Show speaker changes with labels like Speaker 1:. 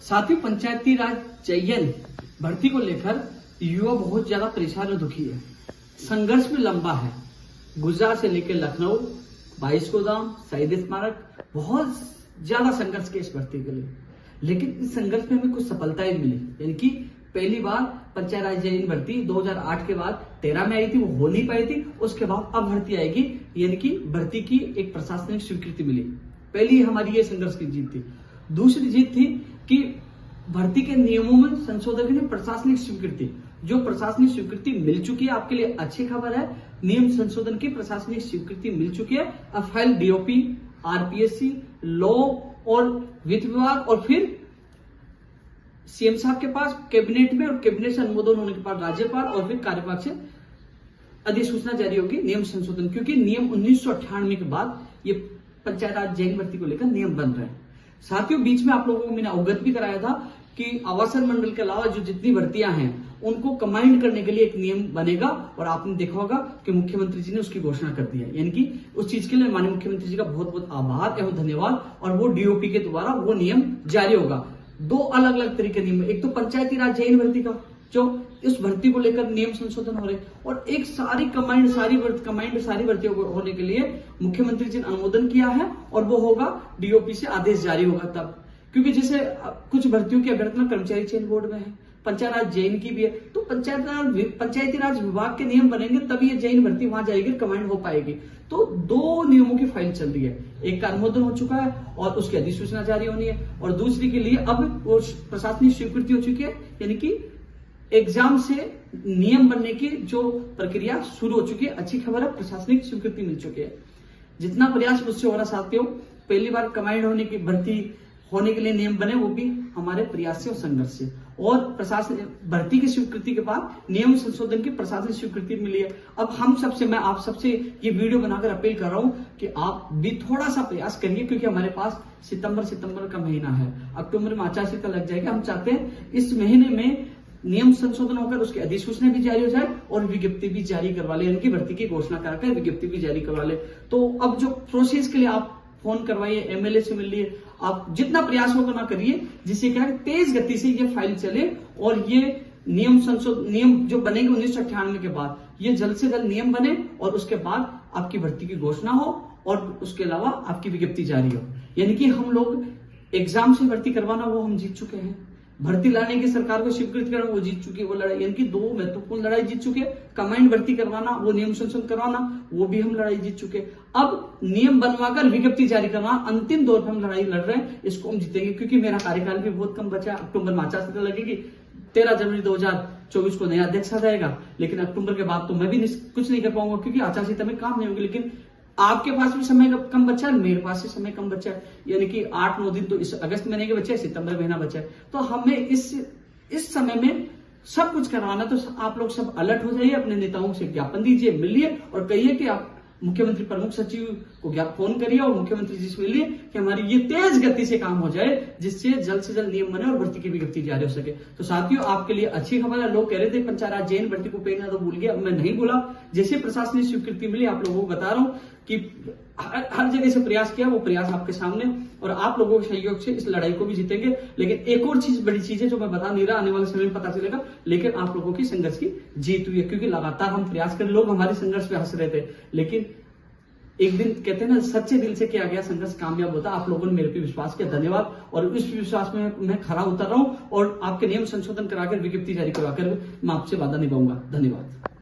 Speaker 1: साथ ही पंचायती राज चयन भर्ती को लेकर युवा बहुत ज्यादा परेशान और दुखी है। संघर्ष भी लंबा है। गुजरात से लेकर लखनऊ, 22 गोदाम, शहीद स्मारक, बहुत ज्यादा संघर्ष किया इस भर्ती के लिए। लेकिन इस संघर्ष में हमें कुछ सफलताएं मिली। यानी कि पहली बार पंचायत राज चयन भर्ती 2008 के बाद 13 में आई थी, वो हो नहीं पाई थी। उसके बाद अब भर्ती आएगी, यानी कि भर्ती की एक प्रशासनिक स्वीकृति मिली। पहली हमारी ये संघर्ष की जीत थी। दूसरी जीत थी कि भर्ती के नियमों में संशोधन की प्रशासनिक स्वीकृति, जो प्रशासनिक स्वीकृति मिल चुकी है। आपके लिए अच्छी खबर है, नियम संशोधन की प्रशासनिक स्वीकृति मिल चुकी है। अब फाइल डीओपी, आरपीएससी, लॉ और वित्त विभाग और फिर सीएम साहब के पास, कैबिनेट में, और कैबिनेट से अनुमोदन होने के बाद राज्यपाल और फिर कार्यपालक से अधिसूचना जारी होगी नियम संशोधन। क्योंकि नियम 1998 के बाद ये पंचायत राज चयन भर्ती को लेकर नियम बन रहे हैं। साथियों, बीच में आप लोगों को मैंने अवगत भी कराया था कि आवासन मंडल के अलावा जो जितनी भर्तियां हैं उनको कंबाइंड करने के लिए एक नियम बनेगा। और आपने देखा होगा कि मुख्यमंत्री जी ने उसकी घोषणा कर दी है। यानी कि उस चीज के लिए माननीय मुख्यमंत्री जी का बहुत बहुत आभार एवं धन्यवाद। और वो डीओपी के द्वारा वो नियम जारी होगा। दो अलग अलग तरीके नियम, एक तो पंचायती राज चयन भर्ती का जो इस भर्ती को लेकर नियम संशोधन हो रहे, और एक सारी कंबाइंड सारी भर्तियों को होने के लिए मुख्यमंत्री जी ने अनुमोदन किया है। और वो होगा डीओपी से आदेश जारी होगा तब। क्योंकि जैसे कुछ भर्तियों की अभ्यर्थना कर्मचारी चयन बोर्ड में है, पंचायत राज जैन की भी है, तो पंचायती राज विभाग के नियम बनेंगे तभी ये जैन भर्ती वहां जाएगी, कंबाइंड हो पाएगी। तो दो नियमों की फाइल चल रही है। एक का अनुमोदन हो चुका है और उसकी अधिसूचना जारी होनी है, और दूसरी के लिए अब वो प्रशासनिक स्वीकृति हो चुकी है। यानी कि एग्जाम से नियम बनने की जो प्रक्रिया शुरू हो चुकी है। अच्छी खबर है, प्रशासनिक स्वीकृति मिल चुकी है। जितना प्रयास मुझसे हो रहा साथियों, पहली बार कंबाइंड होने की भर्ती होने के लिए नियम बने, वो भी हमारे प्रयास से और संघर्ष से। और प्रशासन भर्ती की स्वीकृति के बाद नियम संशोधन की प्रशासनिक स्वीकृति मिली है। अब मैं आप सबसे ये वीडियो बनाकर अपील कर रहा हूं कि आप भी थोड़ा सा प्रयास करिए। क्योंकि हमारे पास सितंबर का महीना है, अक्टूबर में आचार संहिता लग जाएगी। हम चाहते हैं इस महीने में नियम संशोधन होकर उसकी अधिसूचना भी जारी हो जाए और विज्ञप्ति भी जारी करवा ले, यानी कि भर्ती की घोषणा कराकर विज्ञप्ति भी जारी करवा ले। तो अब जो प्रोसेस के लिए आप फोन करवाइए, एमएलए से मिलिए, आप जितना प्रयास होगा ना करिए, जिससे क्या है तेज गति से ये फाइल चले और ये नियम जो बनेंगे 1998 के बाद, ये जल्द से जल्द नियम बने और उसके बाद आपकी भर्ती की घोषणा हो और उसके अलावा आपकी विज्ञप्ति जारी हो। यानी कि हम लोग एग्जाम से भर्ती करवाना वो हम जीत चुके हैं, भर्ती लाने की सरकार को स्वीकृत करना वो जीत चुकी है वो लड़ाई। यानी कि दो महत्वपूर्ण लड़ाई जीत चुके हैं। कंबाइंड भर्ती करवाना, वो नियम संशोधन करवाना, वो भी हम लड़ाई जीत चुके। अब नियम बनवाकर विज्ञप्ति जारी करना, अंतिम दौर पर हम लड़ाई लड़ रहे हैं, इसको हम जीतेंगे। क्योंकि मेरा कार्यकाल भी बहुत कम बचा है। अक्टूबर में आचार संहिता लगेगी, 13 जनवरी 2024 को नया अध्यक्ष आ जाएगा। लेकिन अक्टूबर के बाद तो मैं भी कुछ नहीं कर पाऊंगा, क्योंकि आचार संहिता में काम नहीं होगी। लेकिन आपके पास भी समय कम बचा है, मेरे पास भी समय कम बचा है। यानी कि 8-9 दिन तो इस अगस्त महीने के बचे, सितंबर महीना बचा है। तो हमें इस समय में सब कुछ करवाना। तो आप लोग सब अलर्ट हो जाइए, अपने नेताओं से ज्ञापन दीजिए, मिलिए और कहिए कि आप मुख्यमंत्री प्रमुख सचिव को फोन करिए और मुख्यमंत्री जी से मिलिए कि हमारी ये तेज गति से काम हो जाए, जिससे जल्द से जल्द नियम बने और भर्ती की विज्ञप्ति जारी हो सके। तो साथियों, आपके लिए अच्छी खबर है। लोग कह रहे थे पंचायत राज चयन भर्ती को पेड़ना तो भूल गया, मैं नहीं भूला। जैसे प्रशासनिक स्वीकृति मिली, आप लोगों को बता रहा हूं कि हर जगह से प्रयास किया, वो प्रयास आपके सामने, और आप लोगों के सहयोग से इस लड़ाई को भी जीतेंगे। लेकिन एक और चीज, बड़ी चीज है जो मैं बता नहीं रहा, आने वाले समय में पता चलेगा। लेकिन आप लोगों की संघर्ष की जीत हुई है, क्योंकि लगातार हम प्रयास कर, लोग हमारे संघर्ष पे हंस रहे थे, लेकिन एक दिन कहते हैं ना, सच्चे दिल से किया गया संघर्ष कामयाब होता। आप लोगों ने मेरे पे विश्वास किया, धन्यवाद। और इस विश्वास में मैं खरा उतर रहा हूं और आपके नियम संशोधन कराकर विज्ञप्ति जारी करवाकर मैं आपसे वादा निभाऊंगा। धन्यवाद।